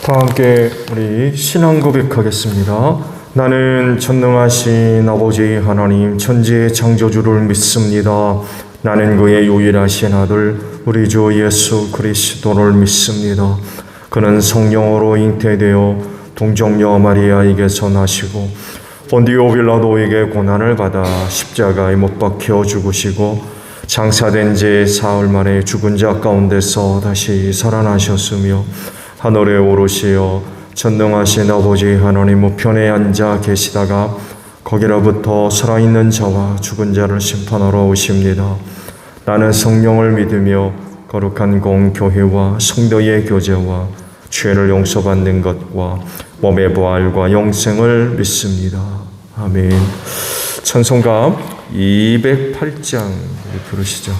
다 함께 우리 신앙 고백하겠습니다. 나는 전능하신 아버지 하나님 천지의 창조주를 믿습니다. 나는 그의 유일하신 아들 우리 주 예수 그리스도를 믿습니다. 그는 성령으로 잉태되어 동정녀 마리아에게서 나시고 본디오 빌라도에게 고난을 받아 십자가에 못 박혀 죽으시고 장사된 지 사흘 만에 죽은 자 가운데서 다시 살아나셨으며 하늘에 오르시어 전능하신 아버지 하나님 우편에 앉아 계시다가 거기로부터 살아있는 자와 죽은 자를 심판하러 오십니다. 나는 성령을 믿으며 거룩한 공교회와 성도의 교제와 죄를 용서받는 것과 몸의 부활과 영생을 믿습니다. 아멘. 찬송가 208장 부르시죠.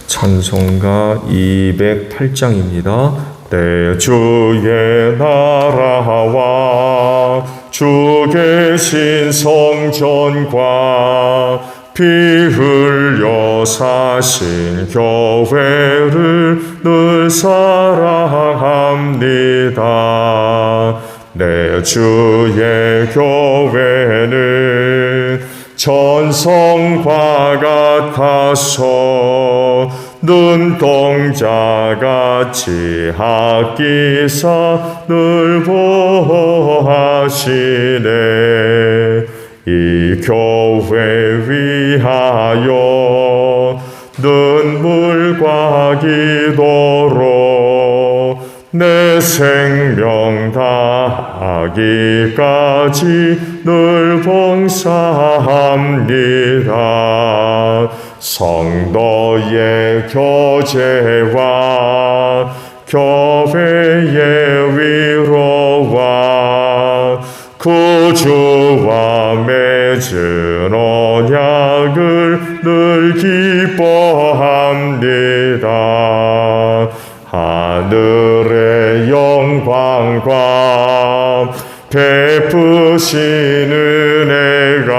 찬송가 208장입니다. 내 주의 나라와 주 계신 성전과 피 흘려 사신 교회를 늘 사랑합니다. 내 주의 교회는 전성과 같아서 눈동자같이 하기사 늘 보하시네. 이 교회 위하여 눈물과 기도로 내 생명 다하기까지 늘 봉사합니다. 성도의 교제와 교회의 위로와 구주와 맺은 언약을 늘 기뻐합니다. 하늘의 영광과 베푸신 은혜가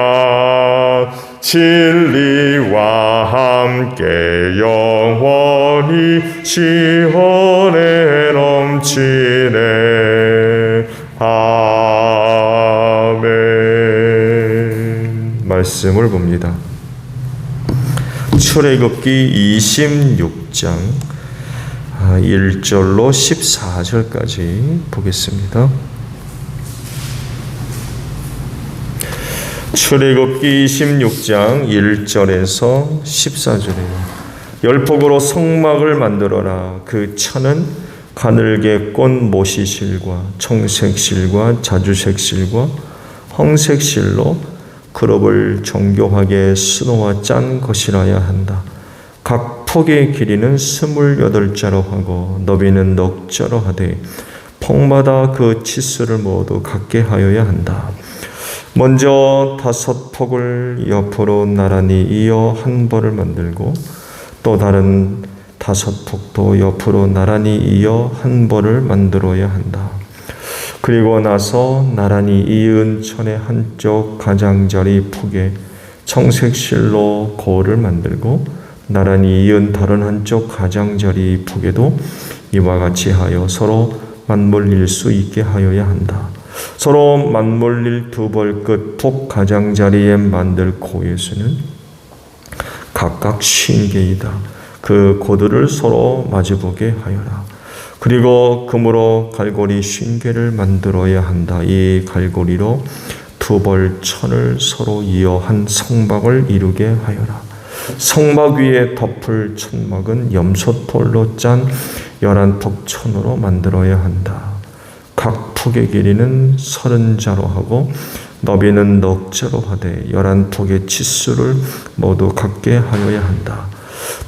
진리와 함께 영원히 시온에 넘치네. 아멘. 말씀을 봅니다. 출애굽기 26장 1절로 14절까지 보겠습니다. 출애굽기 26장 1절에서 14절이에요. 열폭으로 성막을 만들어라. 그 천은 가늘게 꼰 모시실과 청색실과 자주색실과 황색실로 그룹을 정교하게 수놓아 짠 것이라야 한다. 각 폭의 길이는 28자로 하고 너비는 넉자로 하되 폭마다 그 치수를 모두 같게 하여야 한다. 먼저 5폭을 옆으로 나란히 이어 한 벌을 만들고 또 다른 5폭도 옆으로 나란히 이어 한 벌을 만들어야 한다. 그리고 나서 나란히 이은 천의 한쪽 가장자리 폭에 청색실로 고를 만들고 나란히 이은 다른 한쪽 가장자리 폭에도 이와 같이 하여 서로 맞물릴 수 있게 하여야 한다. 서로 맞물릴 두 벌 끝 폭 가장자리에 만들 고의 수는 각각 50개이다. 그 고들을 서로 마주보게 하여라. 그리고 금으로 갈고리 50개를 만들어야 한다. 이 갈고리로 두 벌 천을 서로 이어 한 성막을 이루게 하여라. 성막 위에 덮을 천막은 염소털로 짠 11폭 천으로 만들어야 한다. 각 폭의 길이는 30자로 하고 너비는 넉자로 하되 11폭의 치수를 모두 같게 하여야 한다.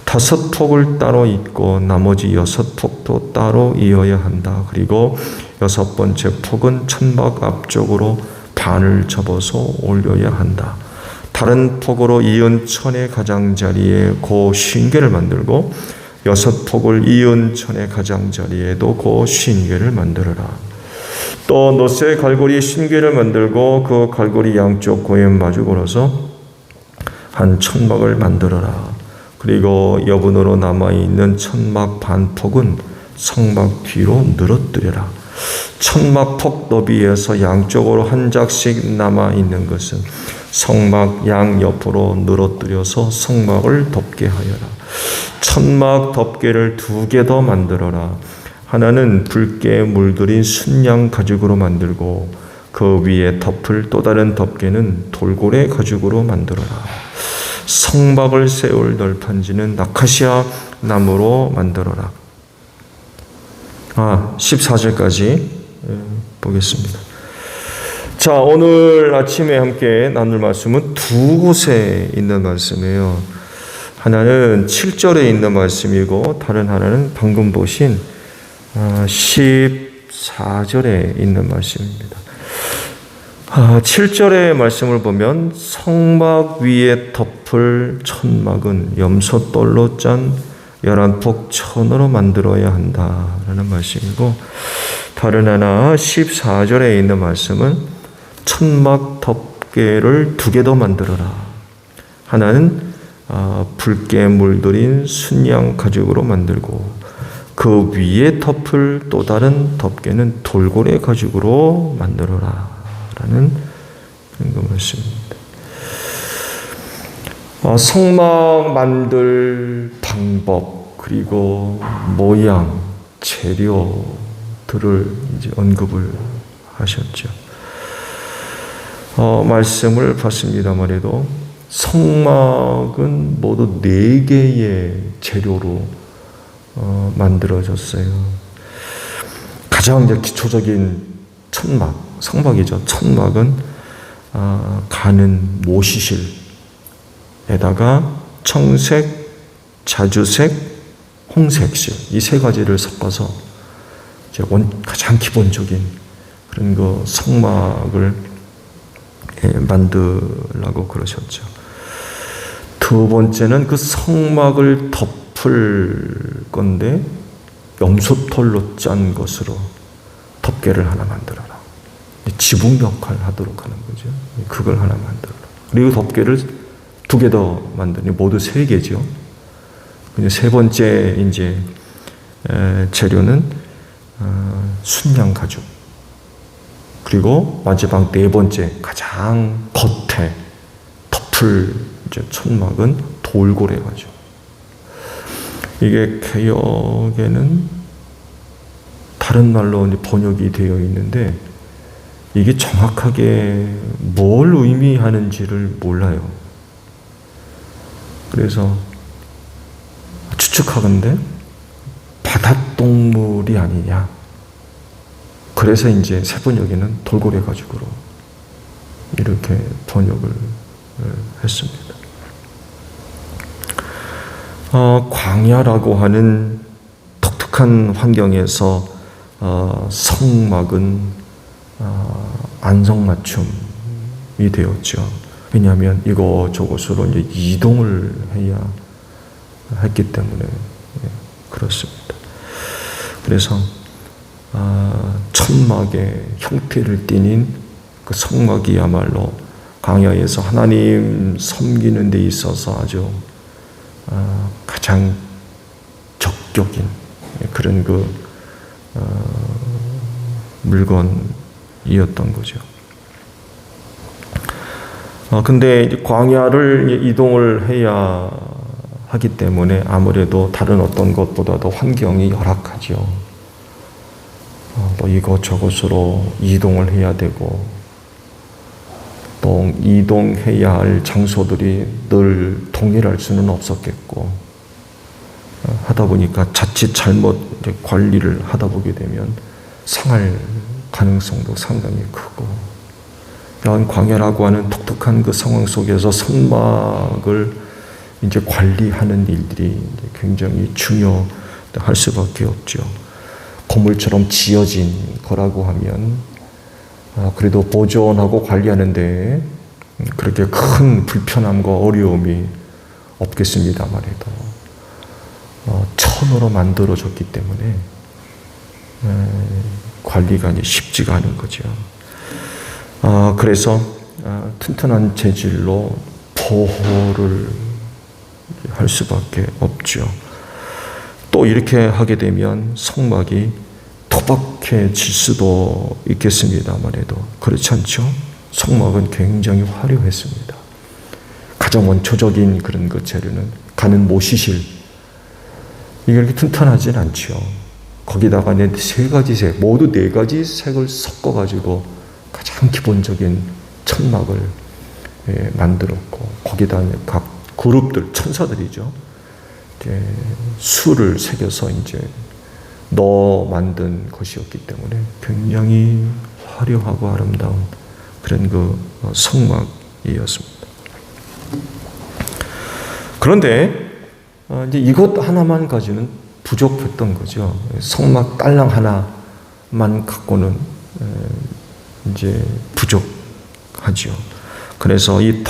5폭을 따로 잇고 나머지 6폭도 따로 이어야 한다. 그리고 6번째 폭은 천막 앞쪽으로 반을 접어서 올려야 한다. 다른 폭으로 이은 천의 가장자리에 고 50개를 만들고 6폭을 이은 천의 가장자리에도 고 50개를 만들어라. 또 노쇠 갈고리 신궤를 만들고 그 갈고리 양쪽 고에 마주 걸어서 한 천막을 만들어라. 그리고 여분으로 남아있는 천막 반폭은 성막 뒤로 늘어뜨려라. 천막 폭 너비에서 양쪽으로 한 짝씩 남아있는 것은 성막 양 옆으로 늘어뜨려서 성막을 덮게 하여라. 천막 덮개를 2개 더 만들어라. 하나는 붉게 물들인 순양 가죽으로 만들고 그 위에 덮을 또 다른 덮개는 돌고래 가죽으로 만들어라. 성막을 세울 널판지는 아카시아 나무로 만들어라. 14절까지 보겠습니다. 자, 오늘 아침에 함께 나눌 말씀은 2곳에 있는 말씀이에요. 하나는 7절에 있는 말씀이고 다른 하나는 방금 보신 14절에 있는 말씀입니다. 7절의 말씀을 보면 성막 위에 덮을 천막은 염소돌로 짠 11폭 천으로 만들어야 한다라는 말씀이고, 다른 하나 14절에 있는 말씀은 천막 덮개를 2개 더 만들어라. 하나는 붉게 물들인 순양 가죽으로 만들고 그 위에 덮을 또 다른 덮개는 돌고래 가죽으로 만들어라 라는 그런 말씀입니다. 성막 만들 방법 그리고 모양, 재료들을 이제 언급을 하셨죠. 말씀을 봤습니다만 성막은 모두 4개의 재료로 만들어졌어요. 가장 이제 기초적인 천막, 성막이죠. 천막은 가는 모시실에다가 청색, 자주색, 홍색실 이 3가지를 섞어서 이제 가장 기본적인 그런 거 성막을 만들라고 그러셨죠. 2번째는 그 성막을 덮을 건데 염소털로 짠 것으로 덮개를 하나 만들어라. 지붕 역할을 하도록 하는 거죠. 그걸 하나 만들어라. 그리고 덮개를 2개 더 만드니 모두 3개죠. 세 번째 이제 재료는 순양 가죽. 그리고 마지막 4번째 가장 겉에 덮을 이제 천막은 돌고래 가죽. 이게 개역에는 다른 말로 번역이 되어 있는데 이게 정확하게 뭘 의미하는지를 몰라요. 그래서 추측하건대 바닷동물이 아니냐. 그래서 이제 세번역에는 돌고래 가죽으로 이렇게 번역을 했습니다. 광야라고 하는 독특한 환경에서 성막은 안성맞춤이 되었죠. 왜냐하면 이곳저곳으로 이제 이동을 해야 했기 때문에 그렇습니다. 그래서 천막의 형태를 띠닌 그 성막이야말로 광야에서 하나님 섬기는 데 있어서 아주 가장 적격인 그런 그 물건이었던 거죠. 근데 광야를 이동을 해야 하기 때문에 아무래도 다른 어떤 것보다도 환경이 열악하죠. 또 이곳저곳으로 이동을 해야 되고 또 이동해야 할 장소들이 늘 동일할 수는 없었겠고 하다 보니까 자칫 잘못 관리를 하다 보게 되면 상할 가능성도 상당히 크고 이런 광야라고 하는 독특한 그 상황 속에서 선막을 이제 관리하는 일들이 이제 굉장히 중요할 수밖에 없죠. 건물처럼 지어진 거라고 하면 그래도 보존하고 관리하는데 그렇게 큰 불편함과 어려움이 없겠습니다만 해도 천으로 만들어졌기 때문에 관리가 이제 쉽지가 않은 거죠. 그래서 튼튼한 재질로 보호를 할 수밖에 없죠. 또 이렇게 하게 되면 성막이 토박해질 수도 있겠습니다만 해도 그렇지 않죠. 성막은 굉장히 화려했습니다. 가장 원초적인 그런 그 재료는 가는 모시실, 이게 이렇게 튼튼하진 않죠. 거기다가 세 가지 색, 모두 네 가지 색을 섞어가지고 가장 기본적인 천막을 만들었고, 거기다 각 그룹들, 천사들이죠. 수를 새겨서 이제 넣어 만든 것이었기 때문에 굉장히 화려하고 아름다운 그런 그 성막이었습니다. 그런데 이제 이것 하나만 가지고는 부족했던 거죠. 성막 딸랑 하나만 갖고는 이제 부족하죠. 그래서 이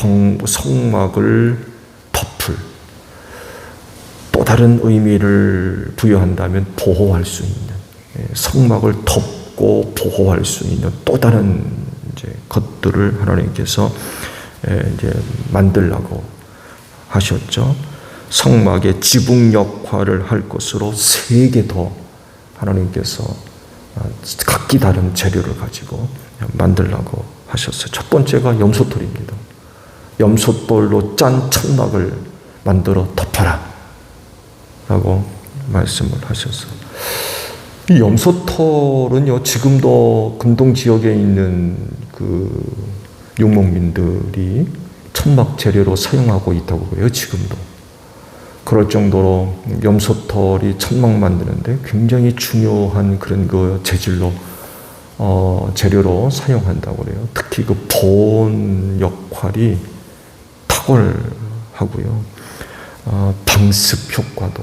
성막을 덮을 또 다른 의미를 부여한다면 보호할 수 있는, 성막을 덮고 보호할 수 있는 또 다른 이제 것들을 하나님께서 이제 만들라고 하셨죠. 성막의 지붕 역할을 할 것으로 3개 더 하나님께서 각기 다른 재료를 가지고 만들라고 하셨어요. 첫 번째가 염소털입니다. 염소털로 짠 천막을 만들어 덮어라 라고 말씀을 하셨어요. 이 염소털은요, 지금도 금동 지역에 있는 그 유목민들이 천막 재료로 사용하고 있다고 해요. 지금도. 그럴 정도로 염소털이 천막 만드는데 굉장히 중요한 그런 그 재질로 재료로 사용한다고 그래요. 특히 그 보온 역할이 탁월하고요. 방습 효과도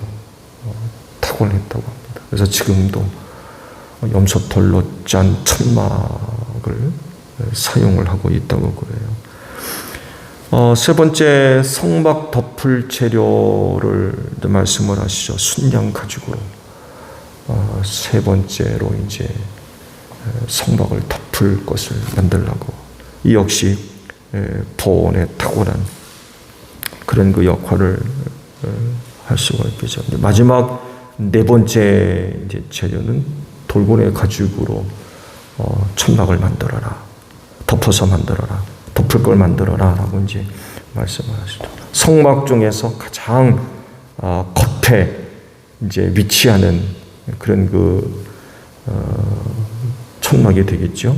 탁월했다고 합니다. 그래서 지금도 염소털로 짠 천막을 사용을 하고 있다고 그래요. 세 번째, 성막 덮을 재료를 말씀을 하시죠. 순양 가죽으로. 세 번째로 이제 성막을 덮을 것을 만들라고. 이 역시 보온에 탁월한 그런 그 역할을 할 수가 있겠죠. 마지막 네 번째 이제 재료는 돌고래 가죽으로 천막을 만들어라. 덮어서 만들어라. 덮을 걸 만들어라 라고 이제 말씀을 하시죠. 성막 중에서 가장 겉에 이제 위치하는 그런 그 천막이 되겠죠.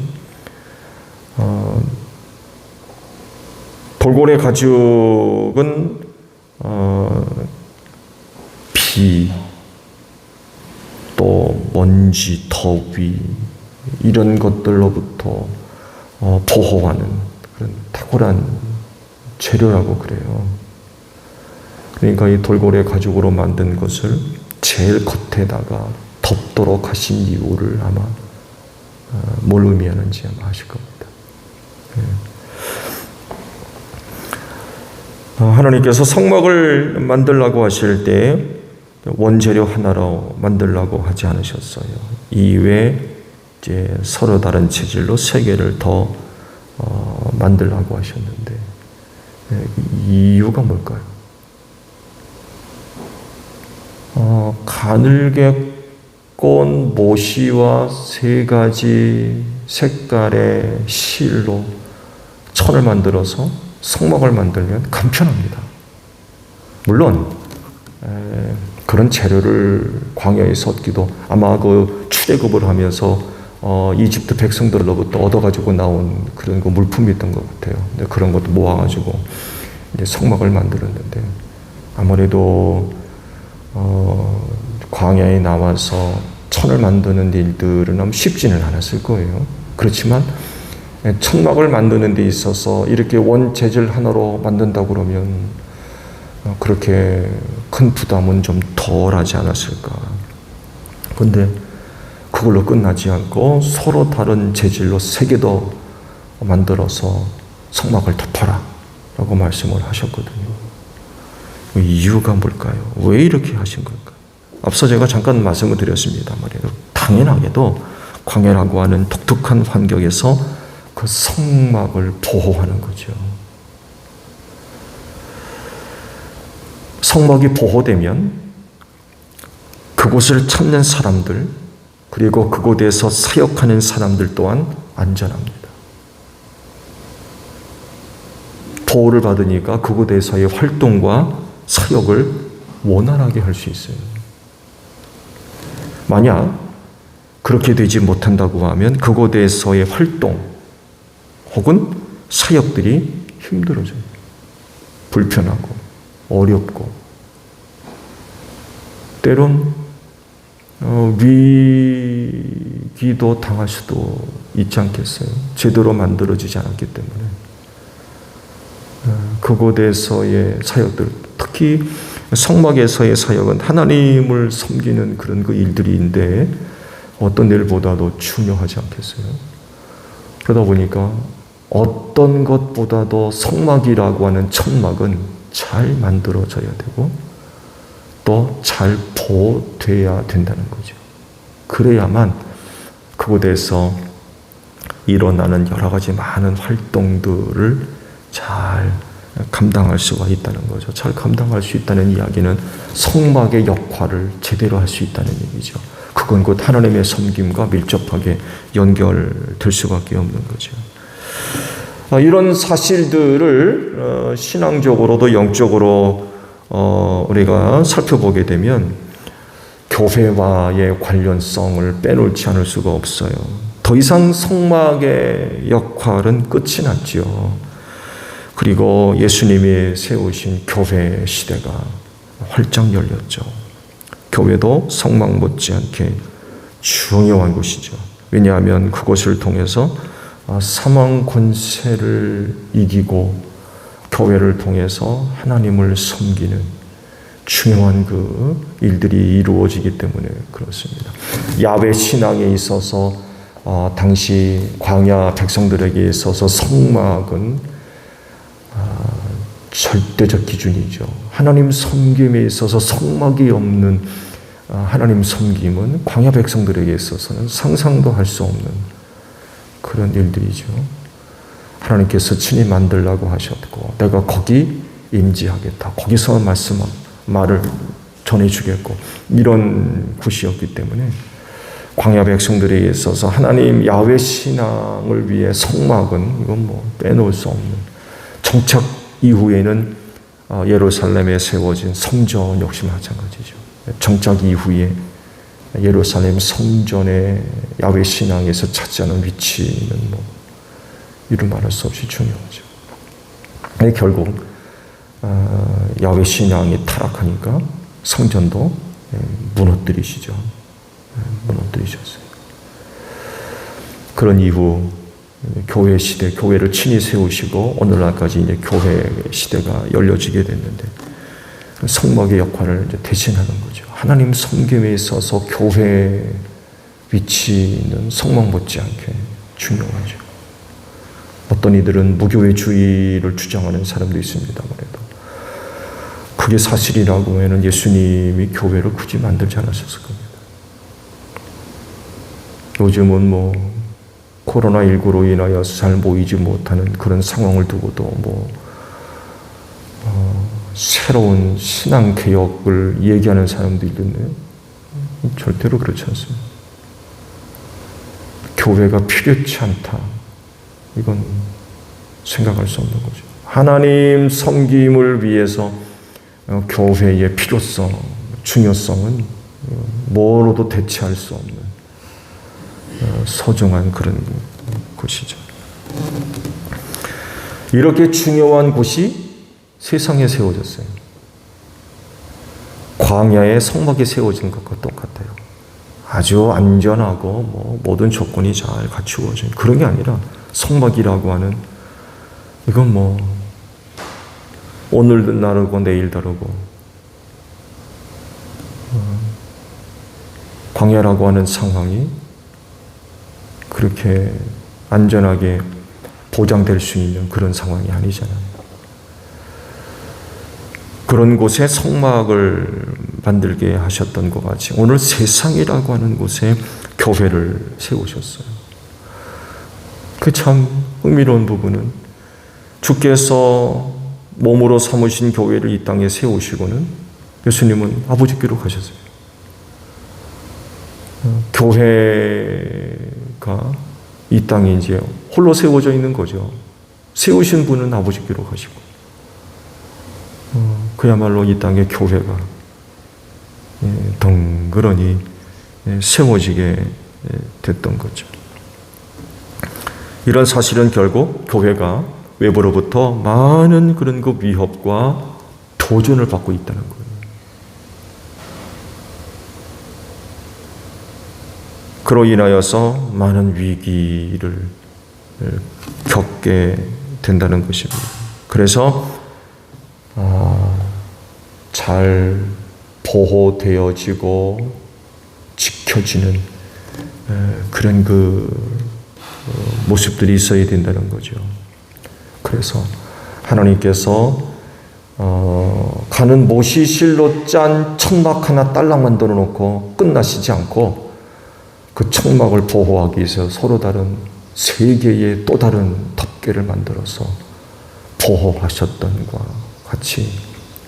돌고래 가죽은 비, 또 먼지, 더위 이런 것들로부터 보호하는 그런 탁월한 재료라고 그래요. 그러니까 이 돌고래 가죽으로 만든 것을 제일 겉에다가 덮도록 하신 이유를 아마 뭘 의미하는지 아마 아실 겁니다. 하나님께서 성막을 만들라고 하실 때 원재료 하나로 만들라고 하지 않으셨어요. 이외에 이제 서로 다른 재질로 3개를 더 만들라고 하셨는데 이유가 뭘까요? 가늘게 꼰 모시와 3가지 색깔의 실로 천을 만들어서 성막을 만들면 간편합니다. 물론 그런 재료를 광야에서 얻기도 아마 그 출애굽을 하면서 이집트 백성들로부터 얻어가지고 나온 그런 그 물품이었던 것 같아요. 근데 그런 것도 모아가지고 이제 성막을 만들었는데 아무래도 광야에 나와서 천을 만드는 일들은 너무 쉽지는 않았을 거예요. 그렇지만 천막을 만드는 데 있어서 이렇게 원 재질 하나로 만든다고 그러면 그렇게 큰 부담은 좀 덜하지 않았을까. 근데 그걸로 끝나지 않고 서로 다른 재질로 3개 더 만들어서 성막을 덮어라 라고 말씀을 하셨거든요. 이유가 뭘까요? 왜 이렇게 하신 걸까요? 앞서 제가 잠깐 말씀을 드렸습니다. 당연하게도 광야라고 하는 독특한 환경에서 그 성막을 보호하는 거죠. 성막이 보호되면 그곳을 찾는 사람들, 그리고 그곳에서 사역하는 사람들 또한 안전합니다. 보호를 받으니까 그곳에서의 활동과 사역을 원활하게 할 수 있어요. 만약 그렇게 되지 못한다고 하면 그곳에서의 활동 혹은 사역들이 힘들어져요. 불편하고 어렵고 때론 위기도 당할 수도 있지 않겠어요. 제대로 만들어지지 않았기 때문에. 그곳에서의 사역들, 특히 성막에서의 사역은 하나님을 섬기는 그런 그 일들인데 어떤 일보다도 중요하지 않겠어요? 그러다 보니까 어떤 것보다도 성막이라고 하는 천막은 잘 만들어져야 되고 또 잘 보호돼야 된다는 거죠. 그래야만 그곳에서 일어나는 여러 가지 많은 활동들을 잘 감당할 수가 있다는 거죠. 잘 감당할 수 있다는 이야기는 성막의 역할을 제대로 할 수 있다는 얘기죠. 그건 곧 하나님의 섬김과 밀접하게 연결될 수밖에 없는 거죠. 이런 사실들을 신앙적으로도 영적으로 우리가 살펴보게 되면 교회와의 관련성을 빼놓지 않을 수가 없어요. 더 이상 성막의 역할은 끝이 났지요. 그리고 예수님이 세우신 교회 시대가 활짝 열렸죠. 교회도 성막 못지않게 중요한 곳이죠. 왜냐하면 그곳을 통해서 사망 권세를 이기고 교회를 통해서 하나님을 섬기는 중요한 그 일들이 이루어지기 때문에 그렇습니다. 야훼 신앙에 있어서 당시 광야 백성들에게 있어서 성막은 절대적 기준이죠. 하나님 섬김에 있어서 성막이 없는 하나님 섬김은 광야 백성들에게 있어서는 상상도 할 수 없는 그런 일들이죠. 하나님께서 친히 만들라고 하셨고 내가 거기 임재하겠다. 거기서 말을 전해주겠고 이런 곳이었기 때문에 광야 백성들에게 있어서 하나님 야훼 신앙을 위해 성막은 이건 뭐 빼놓을 수 없는 정착 이후에는 예루살렘에 세워진 성전 역시 마찬가지죠. 정착 이후에 예루살렘 성전의 야훼 신앙에서 차지하는 위치는 뭐 이루 말할 수 없이 중요하죠. 결국 야훼 신앙이 타락하니까 성전도 무너뜨리셨어요. 그런 이후 교회 시대, 교회를 친히 세우시고 오늘날까지 이제 교회 시대가 열려지게 됐는데 성막의 역할을 이제 대신하는 거죠. 하나님 섬김에 있어서 교회 위치는 성막 못지않게 중요하죠. 어떤 이들은 무교회주의를 주장하는 사람도 있습니다만도 그게 사실이라고 하면 예수님이 교회를 굳이 만들지 않으셨을 겁니다. 요즘은 뭐 코로나19로 인하여서 잘 모이지 못하는 그런 상황을 두고도 새로운 신앙 개혁을 얘기하는 사람도 있는데 절대로 그렇지 않습니다. 교회가 필요치 않다. 이건 생각할 수 없는 거죠. 하나님 섬김을 위해서 교회의 필요성, 중요성은 뭐로도 대체할 수 없는 소중한 그런 곳이죠. 이렇게 중요한 곳이 세상에 세워졌어요. 광야에 성막이 세워진 것과 똑같아요. 아주 안전하고 모든 조건이 잘 갖추어진 그런 게 아니라 성막이라고 하는 이건 오늘 다르고 내일 다르고 광야라고 하는 상황이 그렇게 안전하게 보장될 수 있는 그런 상황이 아니잖아요. 그런 곳에 성막을 만들게 하셨던 것 같이 오늘 세상이라고 하는 곳에 교회를 세우셨어요. 그 참 흥미로운 부분은 주께서 몸으로 삼으신 교회를 이 땅에 세우시고는 예수님은 아버지께로 가셨어요. 교회가 이 땅에 이제 홀로 세워져 있는 거죠. 세우신 분은 아버지께로 가시고 그야말로 이 땅에 교회가 덩그러니 세워지게 됐던 거죠. 이런 사실은 결국 교회가 외부로부터 많은 그런 그 위협과 도전을 받고 있다는 거예요. 그로 인하여서 많은 위기를 겪게 된다는 것입니다. 그래서 잘 보호되어지고 지켜지는 그런 그 모습들이 있어야 된다는 거죠. 그래서 하나님께서 가는 못이 실로 짠 천막 하나 딸랑 만들어 놓고 끝나시지 않고 그 천막을 보호하기 위해서 서로 다른 세 개의 또 다른 덮개를 만들어서 보호하셨던과 같이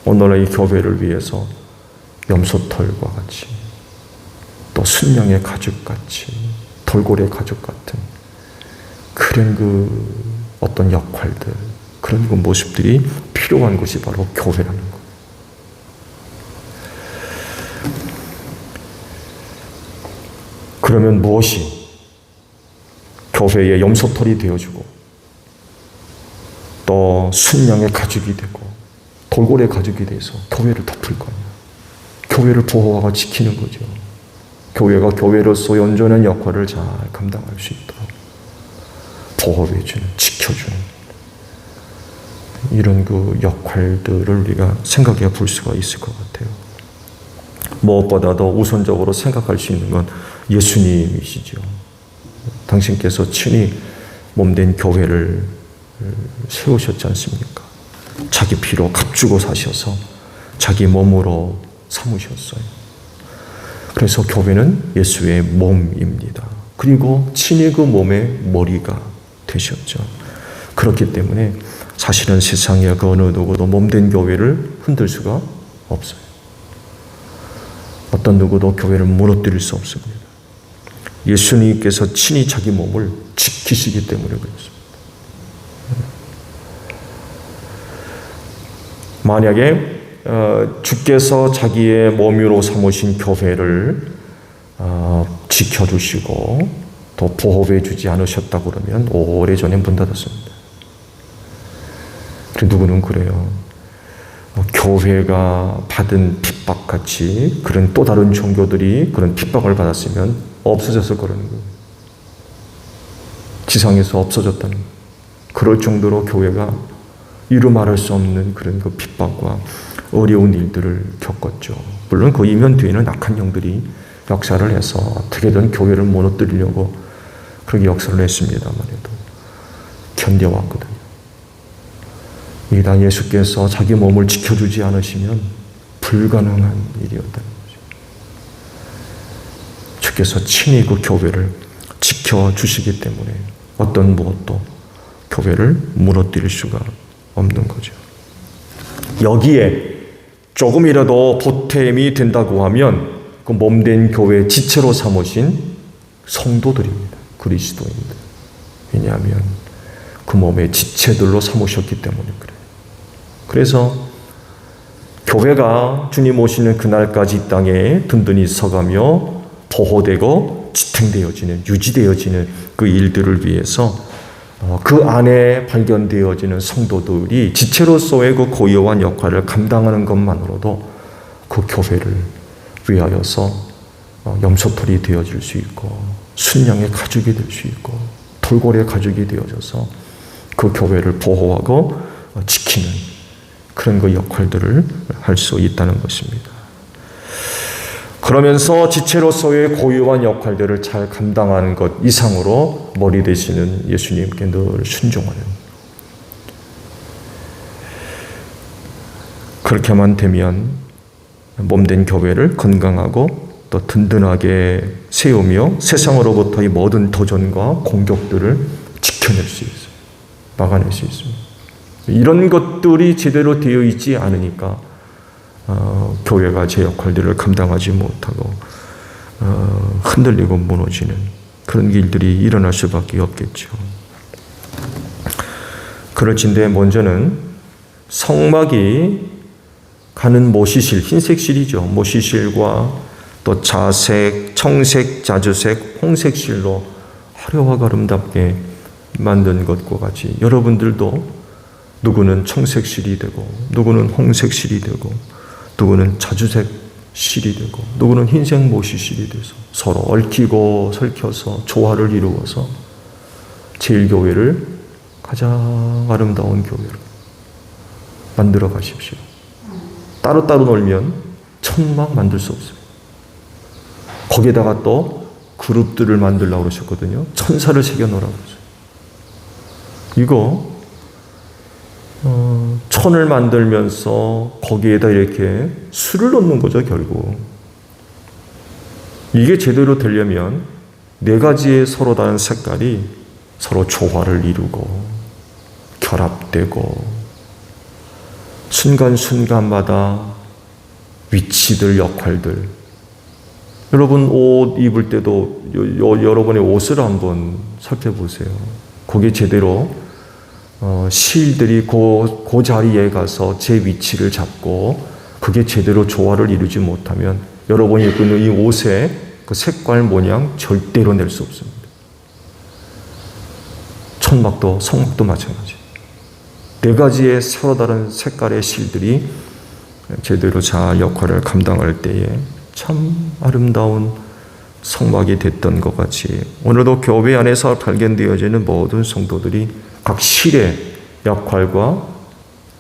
오늘의 이 교회를 위해서 염소털과 같이 또 순양의 가죽같이 돌고래 가죽 같은 그런 그 어떤 역할들, 그런 그 모습들이 필요한 것이 바로 교회라는 것. 그러면 무엇이 교회의 염소털이 되어주고 또 순양의 가죽이 되고 돌고래 가죽이 돼서 교회를 덮을 거냐? 교회를 보호하고 지키는 거죠. 교회가 교회로서의 온전한 역할을 잘 감당할 수 있도록 보호해주는, 지켜주는 이런 그 역할들을 우리가 생각해 볼 수가 있을 것 같아요. 무엇보다도 우선적으로 생각할 수 있는 건 예수님이시죠. 당신께서 친히 몸된 교회를 세우셨지 않습니까? 자기 피로 값주고 사셔서 자기 몸으로 삼으셨어요. 그래서 교회는 예수의 몸입니다. 그리고 친히 그 몸의 머리가 되셨죠. 그렇기 때문에 사실은 세상에 그 어느 누구도 몸된 교회를 흔들 수가 없어요. 어떤 누구도 교회를 무너뜨릴 수 없습니다. 예수님께서 친히 자기 몸을 지키시기 때문에 그렇습니다. 만약에 주께서 자기의 몸으로 삼으신 교회를 지켜주시고 또 보호해 주지 않으셨다 그러면 오래전에 문 닫았습니다. 누구는 그래요. 교회가 받은 핍박같이 그런 또 다른 종교들이 그런 핍박을 받았으면 없어졌을 거라는 거예요. 지상에서 없어졌다는 거예요. 그럴 정도로 교회가 이루 말할 수 없는 그런 그 핍박과 어려운 일들을 겪었죠. 물론 그 이면 뒤에는 악한 영들이 역사를 해서 어떻게든 교회를 무너뜨리려고 그렇게 역사를 했습니다만 해도 견뎌왔거든요. 이단 예수께서 자기 몸을 지켜주지 않으시면 불가능한 일이었다는 거죠. 주께서 친히 그 교회를 지켜주시기 때문에 어떤 무엇도 교회를 무너뜨릴 수가 없는 거죠. 여기에 조금이라도 보탬이 된다고 하면 그 몸된 교회의 지체로 삼으신 성도들입니다. 그리스도인들. 왜냐하면 그 몸의 지체들로 삼으셨기 때문에 그래요. 그래서 교회가 주님 오시는 그날까지 이 땅에 든든히 서가며 보호되고 지탱되어지는, 유지되어지는 그 일들을 위해서 그 안에 발견되어지는 성도들이 지체로서의 그 고유한 역할을 감당하는 것만으로도 그 교회를 위하여서 염소털이 되어질 수 있고 순양의 가죽이 될 수 있고 돌고래 가죽이 되어져서 그 교회를 보호하고 지키는 그런 그 역할들을 할 수 있다는 것입니다. 그러면서 지체로서의 고유한 역할들을 잘 감당하는 것 이상으로 머리 되시는 예수님께 늘 순종하는, 그렇게만 되면 몸된 교회를 건강하고 또 든든하게 세우며 세상으로부터의 모든 도전과 공격들을 지켜낼 수 있어요. 막아낼 수 있습니다. 이런 것들이 제대로 되어 있지 않으니까 교회가 제 역할들을 감당하지 못하고 흔들리고 무너지는 그런 일들이 일어날 수밖에 없겠죠. 그럴진데 먼저는 성막이 가는 모시실, 흰색 실이죠. 모시실과 또 자색, 청색, 자주색, 홍색 실로 화려하고 아름답게 만든 것과 같이 여러분들도 누구는 청색 실이 되고 누구는 홍색 실이 되고 누구는 자주색 실이 되고 누구는 흰색 모시실이 돼서 서로 얽히고 설켜서 조화를 이루어서 제일교회를 가장 아름다운 교회로 만들어 가십시오. 따로따로 놀면 천막 만들 수 없어요. 거기에다가 또 그룹들을 만들려고 그러셨거든요. 천사를 새겨놓으라고 그러죠. 이거 천을 만들면서 거기에다 이렇게 수를 넣는 거죠, 결국. 이게 제대로 되려면 네 가지의 서로 다른 색깔이 서로 조화를 이루고 결합되고 순간순간마다 위치들, 역할들. 여러분 옷 입을 때도 여러분의 옷을 한번 살펴보세요. 거기에 제대로 실들이 그 자리에 가서 제 위치를 잡고 그게 제대로 조화를 이루지 못하면 여러분이 입고 있는 이 옷의 그 색깔 모양 절대로 낼 수 없습니다. 천막도 성막도 마찬가지. 네 가지의 서로 다른 색깔의 실들이 제대로 잘 역할을 감당할 때에 참 아름다운 성막이 됐던 것 같이 오늘도 교회 안에서 발견되어지는 모든 성도들이 각 실의 역할과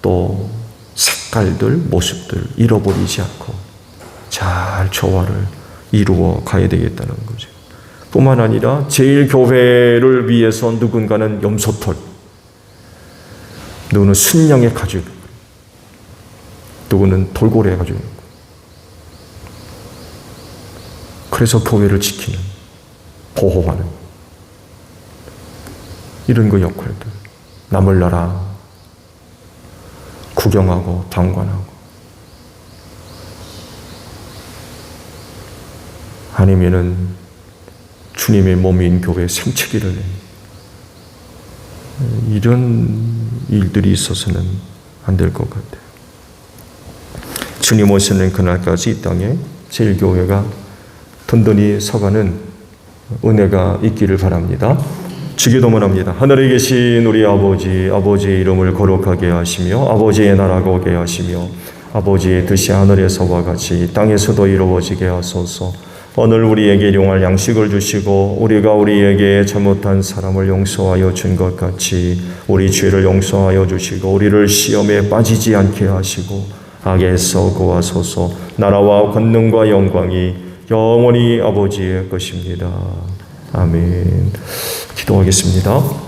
또 색깔들, 모습들 잃어버리지 않고 잘 조화를 이루어 가야 되겠다는 거죠. 뿐만 아니라 제일교회를 위해서 누군가는 염소털, 누구는 순양의 가죽, 누구는 돌고래 가죽. 그래서 교회를 지키는, 보호하는 이런 그 역할들. 남을 나라 구경하고 방관하고 아니면은 주님의 몸인 교회 생채기를 내는 이런 일들이 있어서는 안 될 것 같아요. 주님 오시는 그날까지 이 땅에 제일교회가 든든히 서가는 은혜가 있기를 바랍니다. 주기도문합니다. 하늘에 계신 우리 아버지, 아버지의 이름을 거룩하게 하시며 아버지의 나라가 오게 하시며 아버지의 뜻이 하늘에서와 같이 땅에서도 이루어지게 하소서. 오늘 우리에게 일용할 양식을 주시고 우리가 우리에게 잘못한 사람을 용서하여 준 것 같이 우리 죄를 용서하여 주시고 우리를 시험에 빠지지 않게 하시고 악에서 구하소서. 나라와 권능과 영광이 영원히 아버지의 것입니다. 아멘. 기도하겠습니다.